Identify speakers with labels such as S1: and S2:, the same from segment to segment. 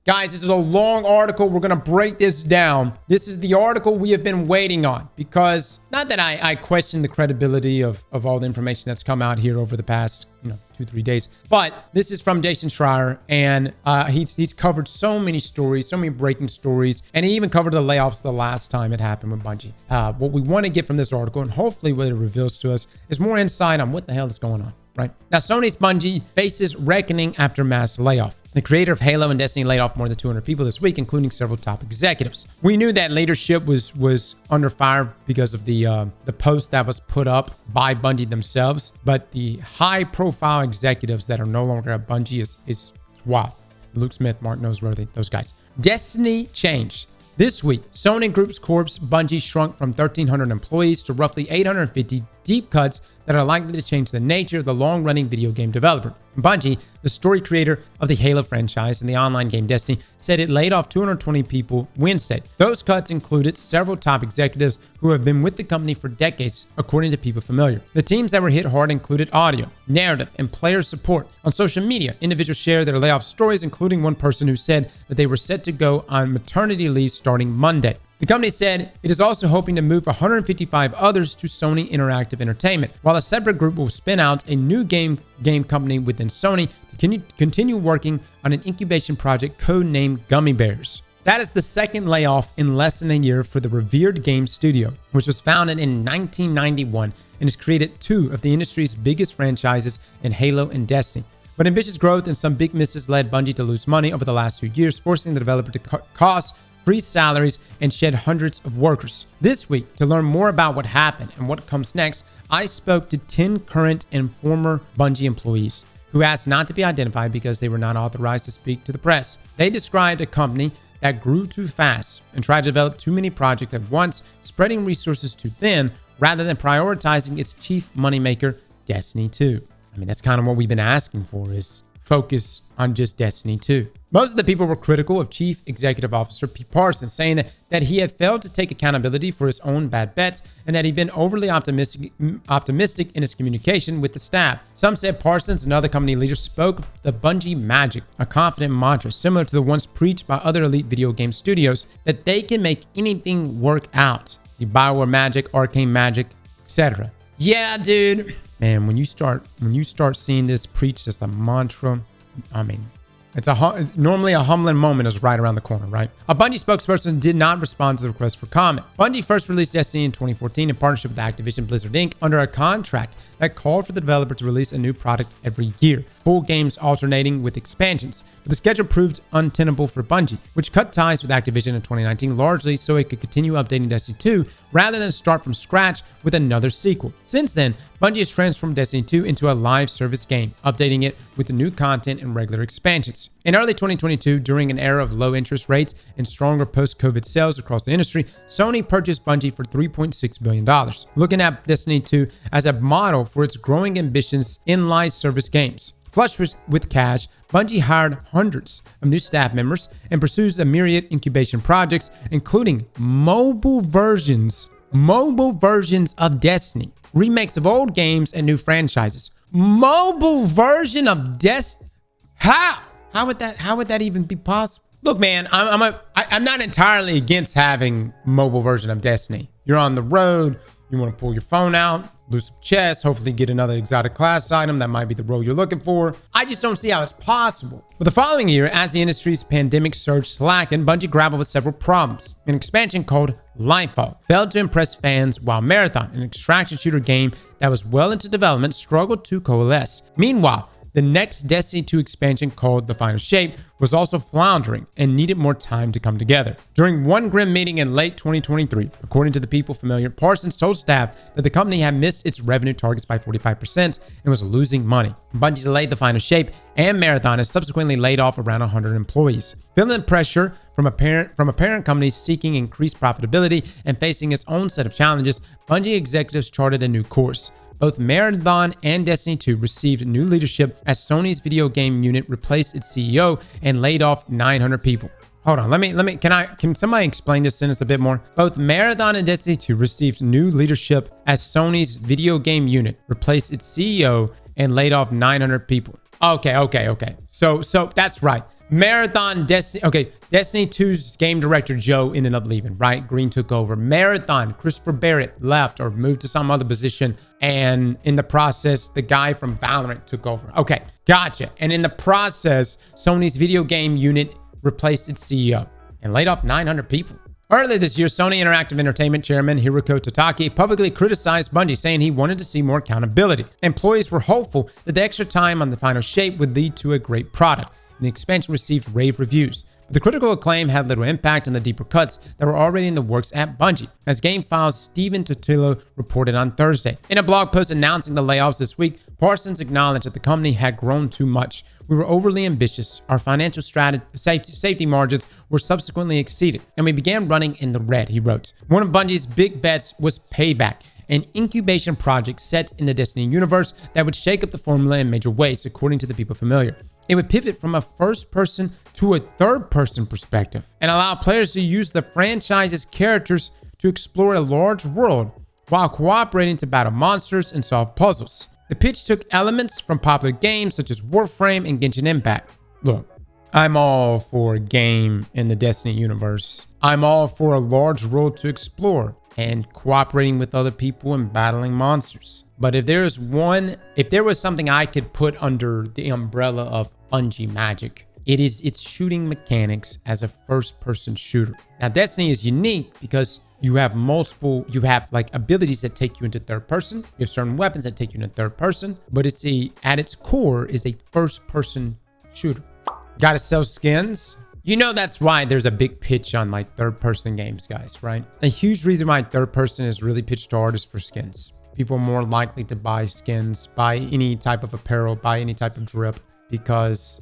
S1: Guys, this is a long article. We're going to break this down. This is the article we have been waiting on because not that I question the credibility of all the information that's come out here over the past, 2-3 days, but this is from Jason Schreier, and he's covered so many stories, so many breaking stories, and he even covered the layoffs the last time it happened with Bungie. What we want to get from this article, and hopefully what it reveals to us, is more insight on what the hell is going on. Right now, Sony's Bungie faces reckoning after mass layoff. The creator of Halo and Destiny laid off more than 200 people this week, including several top executives. We knew that leadership was under fire because of the post that was put up by Bungie themselves, but the high-profile executives that are no longer at Bungie is wow. Luke Smith, Mark Noseworthy, those guys. Destiny changed. This week, Sony Group's corpse Bungie shrunk from 1,300 employees to roughly 850, deep cuts that are likely to change the nature of the long-running video game developer. Bungie, the story creator of the Halo franchise and the online game Destiny, said it laid off 220 people Wednesday. Those cuts included several top executives who have been with the company for decades, according to people familiar. The teams that were hit hard included audio, narrative, and player support. On social media, individuals shared their layoff stories, including one person who said that they were set to go on maternity leave starting Monday. The company said it is also hoping to move 155 others to Sony Interactive Entertainment, while a separate group will spin out a new game company within Sony to continue working on an incubation project codenamed Gummy Bears. That is the second layoff in less than a year for the revered game studio, which was founded in 1991 and has created two of the industry's biggest franchises in Halo and Destiny. But ambitious growth and some big misses led Bungie to lose money over the last 2 years, forcing the developer to cut costs, freeze salaries, and shed hundreds of workers. This week, to learn more about what happened and what comes next, I spoke to 10 current and former Bungie employees who asked not to be identified because they were not authorized to speak to the press. They described a company that grew too fast and tried to develop too many projects at once, spreading resources too thin rather than prioritizing its chief moneymaker, Destiny 2. I mean, that's kind of what we've been asking for, is focus on just Destiny 2. Most of the people were critical of Chief Executive Officer Pete Parsons, saying that he had failed to take accountability for his own bad bets and that he'd been overly optimistic in his communication with the staff. Some said Parsons and other company leaders spoke of the Bungie magic, a confident mantra similar to the ones preached by other elite video game studios, that they can make anything work out. The BioWare magic, Arcane magic, etc. Yeah, dude. Man, when you start seeing this preached as a mantra, I mean, normally a humbling moment is right around the corner, right? A Bungie spokesperson did not respond to the request for comment. Bungie first released Destiny in 2014 in partnership with Activision Blizzard Inc. under a contract that called for the developer to release a new product every year, full games alternating with expansions. But the schedule proved untenable for Bungie, which cut ties with Activision in 2019 largely so it could continue updating Destiny 2 rather than start from scratch with another sequel. Since then, Bungie has transformed Destiny 2 into a live service game, updating it with the new content and regular expansions. In early 2022, during an era of low interest rates and stronger post-COVID sales across the industry, Sony purchased Bungie for $3.6 billion, looking at Destiny 2 as a model for its growing ambitions in live service games. Flush with cash, Bungie hired hundreds of new staff members and pursues a myriad incubation projects, including mobile versions of Destiny, remakes of old games, and new franchises. Mobile version of Destiny? How would that even be possible? Look, man, I'm not entirely against having mobile version of Destiny. You're on the road, you want to pull your phone out, lose some chests, hopefully get another exotic class item that might be the role you're looking for. I just don't see how it's possible. But the following year, as the industry's pandemic surge slackened, Bungie grappled with several problems. An expansion called Lightfall failed to impress fans, while Marathon, an extraction shooter game that was well into development, struggled to coalesce. Meanwhile, the next Destiny 2 expansion, called The Final Shape, was also floundering and needed more time to come together. During one grim meeting in late 2023, according to the people familiar, Parsons told staff that the company had missed its revenue targets by 45% and was losing money. Bungie delayed The Final Shape, and Marathon has subsequently laid off around 100 employees. Feeling the pressure from a parent company seeking increased profitability and facing its own set of challenges, Bungie executives charted a new course. Both Marathon and Destiny 2 received new leadership as Sony's video game unit replaced its CEO and laid off 900 people. Hold on, can somebody explain this sentence a bit more? Both Marathon and Destiny 2 received new leadership as Sony's video game unit replaced its CEO and laid off 900 people. Okay. So that's right. Marathon Destiny. Okay, Destiny 2's game director Joe ended up leaving, right? Green took over. Marathon, Christopher Barrett left or moved to some other position. And in the process, the guy from Valorant took over. Okay, gotcha. And in the process, Sony's video game unit replaced its CEO and laid off 900 people. Earlier this year, Sony Interactive Entertainment chairman Hiroki Totaki publicly criticized Bungie, saying he wanted to see more accountability. Employees were hopeful that the extra time on the final shape would lead to a great product, and the expansion received rave reviews. But the critical acclaim had little impact on the deeper cuts that were already in the works at Bungie, as GameFile's Steven Totilo reported on Thursday. In a blog post announcing the layoffs this week, Parsons acknowledged that the company had grown too much. We were overly ambitious, our financial safety margins were subsequently exceeded, and we began running in the red, he wrote. One of Bungie's big bets was Payback, an incubation project set in the Destiny universe that would shake up the formula in major ways, according to the people familiar. It would pivot from a first-person to a third-person perspective and allow players to use the franchise's characters to explore a large world while cooperating to battle monsters and solve puzzles. The pitch took elements from popular games such as Warframe and Genshin Impact. Look, I'm all for a game in the Destiny universe. I'm all for a large world to explore and cooperating with other people and battling monsters. But if there was something I could put under the umbrella of Bungie magic, it is its shooting mechanics as a first-person shooter. Now, Destiny is unique because you have like abilities that take you into third person. You have certain weapons that take you into third person, but at its core is a first-person shooter. Gotta sell skins. You know that's why there's a big pitch on like third-person games, guys, right? A huge reason why third person is really pitched hard is for skins. People are more likely to buy skins, buy any type of apparel, buy any type of drip, because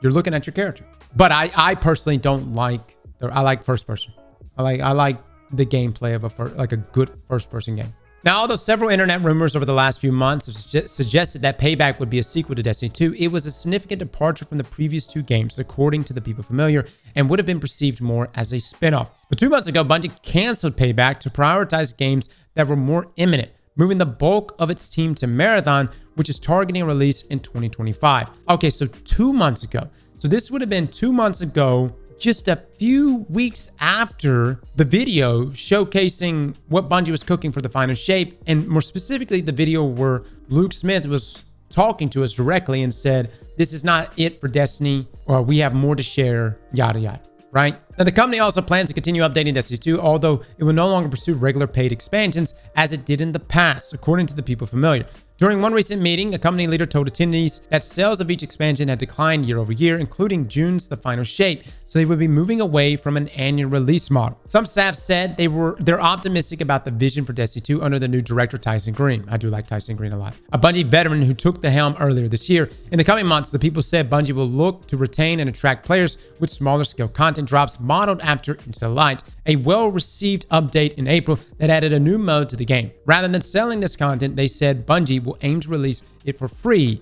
S1: you're looking at your character. But I personally don't like. I like first person. I like the gameplay of a good first person game. Now, although several internet rumors over the last few months have suggested that Payback would be a sequel to Destiny 2, it was a significant departure from the previous two games, according to the people familiar, and would have been perceived more as a spin-off. But 2 months ago, Bungie canceled Payback to prioritize games that were more imminent, moving the bulk of its team to Marathon, which is targeting a release in 2025. Okay, so 2 months ago. So this would have been 2 months ago, just a few weeks after the video showcasing what Bungie was cooking for the final shape, and more specifically, the video where Luke Smith was talking to us directly and said, this is not it for Destiny, or we have more to share, yada, yada. Right? Now, the company also plans to continue updating Destiny 2, although it will no longer pursue regular paid expansions as it did in the past, according to the people familiar. During one recent meeting, a company leader told attendees that sales of each expansion had declined year over year, including June's The Final Shape, so they would be moving away from an annual release model. Some staff said they're optimistic about the vision for Destiny 2 under the new director Tyson Green. I do like Tyson Green a lot. A Bungie veteran who took the helm earlier this year. In the coming months, the people said Bungie will look to retain and attract players with smaller scale content drops modeled after Into the Light, a well-received update in April that added a new mode to the game. Rather than selling this content, they said Bungie will aim to release it for free.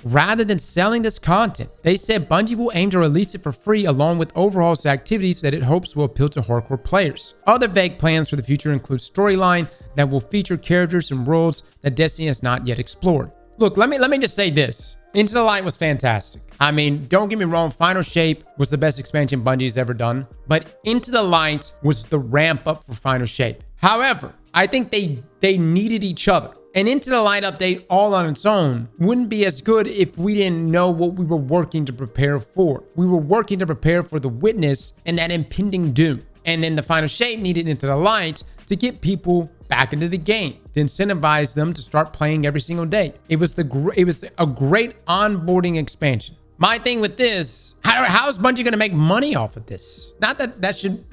S1: Rather than selling this content, they said Bungie will aim to release it for free along with overhauls to activities that it hopes will appeal to hardcore players. Other vague plans for the future include storyline that will feature characters and worlds that Destiny has not yet explored. Look, let me just say this. Into the Light was fantastic. I mean, don't get me wrong, Final Shape was the best expansion Bungie's ever done, but Into the Light was the ramp up for Final Shape. However, I think they needed each other. An Into the Light update all on its own wouldn't be as good if we didn't know what we were working to prepare for. We were working to prepare for the Witness and that impending doom. And then the Final Shape needed Into the Light to get people back into the game, to incentivize them to start playing every single day. It was a great onboarding expansion. My thing with this, how is Bungie going to make money off of this? Not that should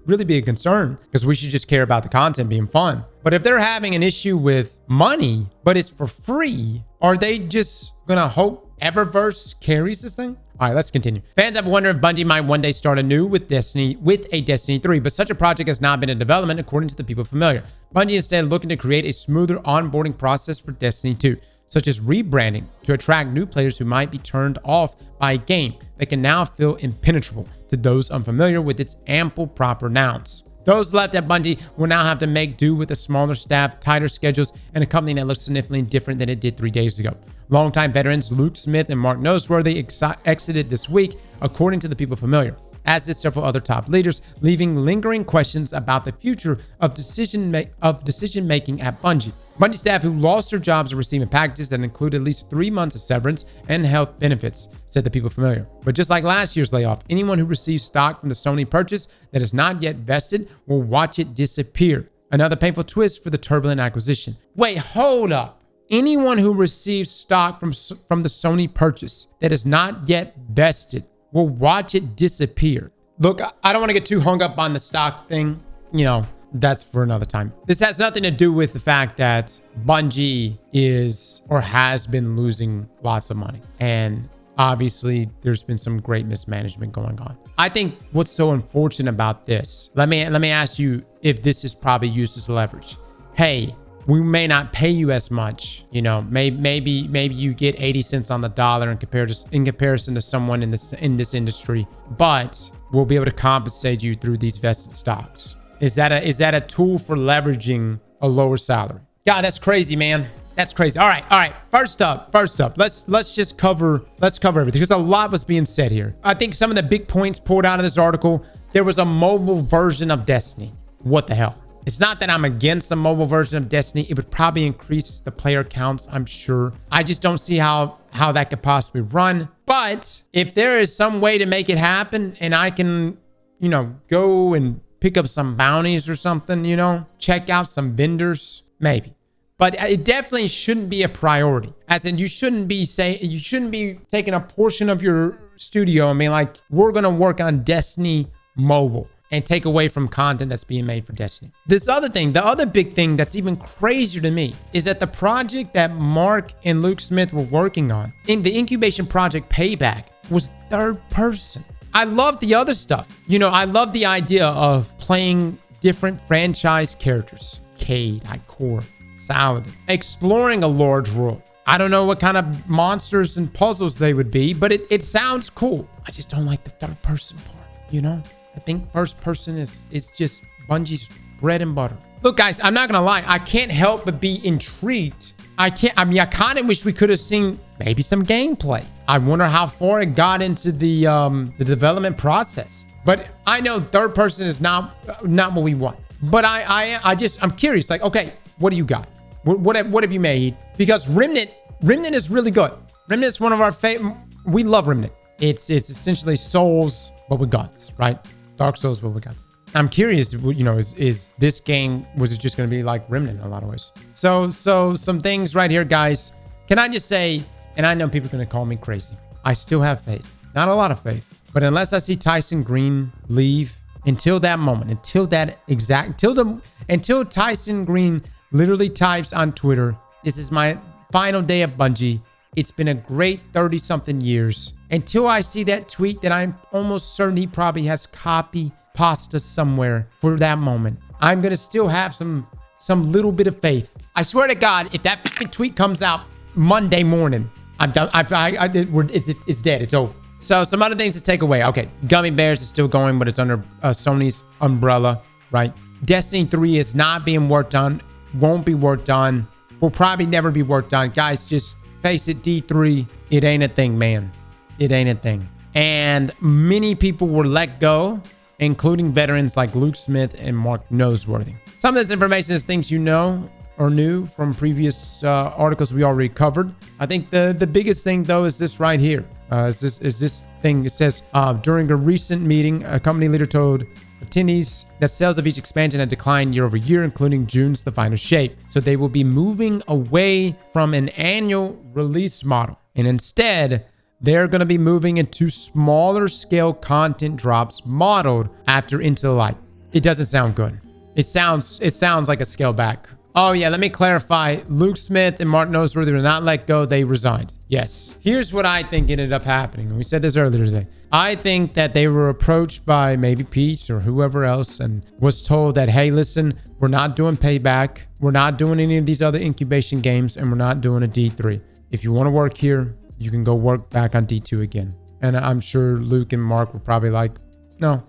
S1: really be a concern, because we should just care about the content being fun. But if they're having an issue with money, but it's for free, are they just going to hope Eververse carries this thing? All right, let's continue. Fans have wondered if Bungie might one day start anew with a Destiny 3, but such a project has not been in development, according to the people familiar. Bungie instead looking to create a smoother onboarding process for Destiny 2, such as rebranding to attract new players who might be turned off by a game that can now feel impenetrable to those unfamiliar with its ample proper nouns. Those left at Bungie will now have to make do with a smaller staff, tighter schedules, and a company that looks significantly different than it did 3 days ago. Longtime veterans Luke Smith and Mark Noseworthy exited this week, according to the people familiar, as did several other top leaders, leaving lingering questions about the future of decision-making at Bungie. Bungie staff who lost their jobs are receiving packages that include at least 3 months of severance and health benefits, said the people familiar. But just like last year's layoff, anyone who receives stock from the Sony purchase that is not yet vested will watch it disappear. Another painful twist for the turbulent acquisition. Wait, hold up. Anyone who receives stock from the Sony purchase that is not yet vested will watch it disappear. Look, I don't want to get too hung up on the stock thing. You know, that's for another time. This has nothing to do with the fact that Bungie is or has been losing lots of money. And obviously, there's been some great mismanagement going on. I think what's so unfortunate about this, let me ask you if this is probably used as leverage. Hey, we may not pay you as much, you know, maybe you get 80 cents on the dollar in comparison to someone in this industry, but we'll be able to compensate you through these vested stocks. Is that a tool for leveraging a lower salary? God, that's crazy, man. That's crazy. All right. First up, let's cover everything because a lot was being said here. I think some of the big points pulled out of this article. There was a mobile version of Destiny. What the hell? It's not that I'm against the mobile version of Destiny. It would probably increase the player counts, I'm sure. I just don't see how that could possibly run. But if there is some way to make it happen and I can, you know, go and pick up some bounties or something, you know, check out some vendors, maybe. But it definitely shouldn't be a priority. As in, you shouldn't be taking a portion of your studio and being like, we're going to work on Destiny mobile and take away from content that's being made for Destiny. This other thing, the other big thing that's even crazier to me is that the project that Mark and Luke Smith were working on in the incubation project Payback was third person. I love the other stuff. You know, I love the idea of playing different franchise characters. Cade, Ikor, Saladin, exploring a large world. I don't know what kind of monsters and puzzles they would be, but it sounds cool. I just don't like the third person part, you know? I think first person is just Bungie's bread and butter. Look, guys, I'm not gonna lie. I can't help but be intrigued. I kind of wish we could have seen maybe some gameplay. I wonder how far it got into the development process. But I know third person is not what we want. But I'm curious. Like, okay, what do you got? What have you made? Because Remnant is really good. Remnant is one of our favorite. We love Remnant. It's essentially Souls, but with guns, right? Dark Souls, but with guns. I'm curious, you know, is this game, was it just going to be like Remnant in a lot of ways? So some things right here, guys. Can I just say, and I know people are going to call me crazy. I still have faith. Not a lot of faith. But unless I see Tyson Green leave, until that moment, until Tyson Green literally types on Twitter, this is my final day at Bungie. It's been a great 30-something years. Until I see that tweet that I'm almost certain he probably has copy pasta somewhere for that moment, I'm going to still have some little bit of faith. I swear to God, if that tweet comes out Monday morning, I'm done. It's dead. It's over. So some other things to take away. Okay, Gummy Bears is still going, but it's under Sony's umbrella, right? Destiny 3 is not being worked on, won't be worked on, will probably never be worked on. Guys, just face it, D3, it ain't a thing, man. It ain't a thing. And many people were let go, including veterans like Luke Smith and Mark Noseworthy. Some of this information is things you know or knew from previous articles we already covered. I think the biggest thing, though, is this right here. Is this thing. It says, during a recent meeting, a company leader told attendees that sales of each expansion had declined year over year, including June's the final shape. So they will be moving away from an annual release model. And instead, they're going to be moving into smaller scale content drops modeled after Into the Light. It doesn't sound good. It sounds like a scale back. Oh yeah, let me clarify. Luke Smith and Mark Noseworthy were not let go. They resigned. Yes. Here's what I think ended up happening. We said this earlier today. I think that they were approached by maybe Peach or whoever else and was told that, hey, listen, we're not doing Payback. We're not doing any of these other incubation games, and we're not doing a D3. If you want to work here, you can go work back on D2 again. And I'm sure Luke and Mark were probably like, no,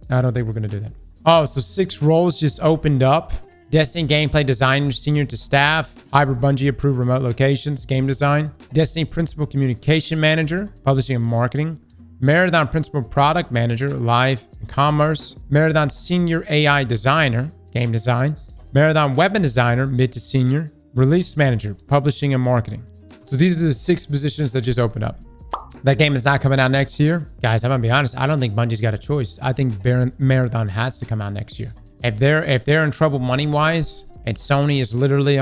S1: I don't think we're going to do that. Oh, so 6 roles just opened up. Destiny gameplay designer, senior to staff. Hybrid Bungie approved remote locations, game design. Destiny principal communication manager, publishing and marketing. Marathon principal product manager, live and commerce. Marathon senior AI designer, game design. Marathon weapon designer, mid to senior. Release manager, publishing and marketing. So these are the 6 positions that just opened up. That game is not coming out next year. Guys, I'm gonna be honest. I don't think Bungie's got a choice. I think Marathon has to come out next year. If they're in trouble money-wise, and Sony is literally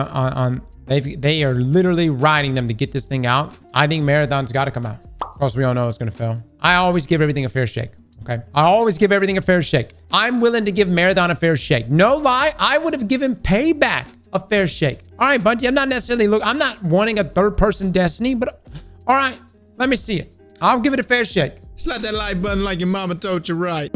S1: they are literally riding them to get this thing out, I think Marathon's got to come out. Of course, we all know it's gonna fail. I always give everything a fair shake. Okay, I always give everything a fair shake. I'm willing to give Marathon a fair shake. No lie, I would have given Payback a fair shake. All right, Bungie, I'm not wanting a third-person Destiny, but all right, let me see it. I'll give it a fair shake.
S2: Slap that like button like your mama told you right.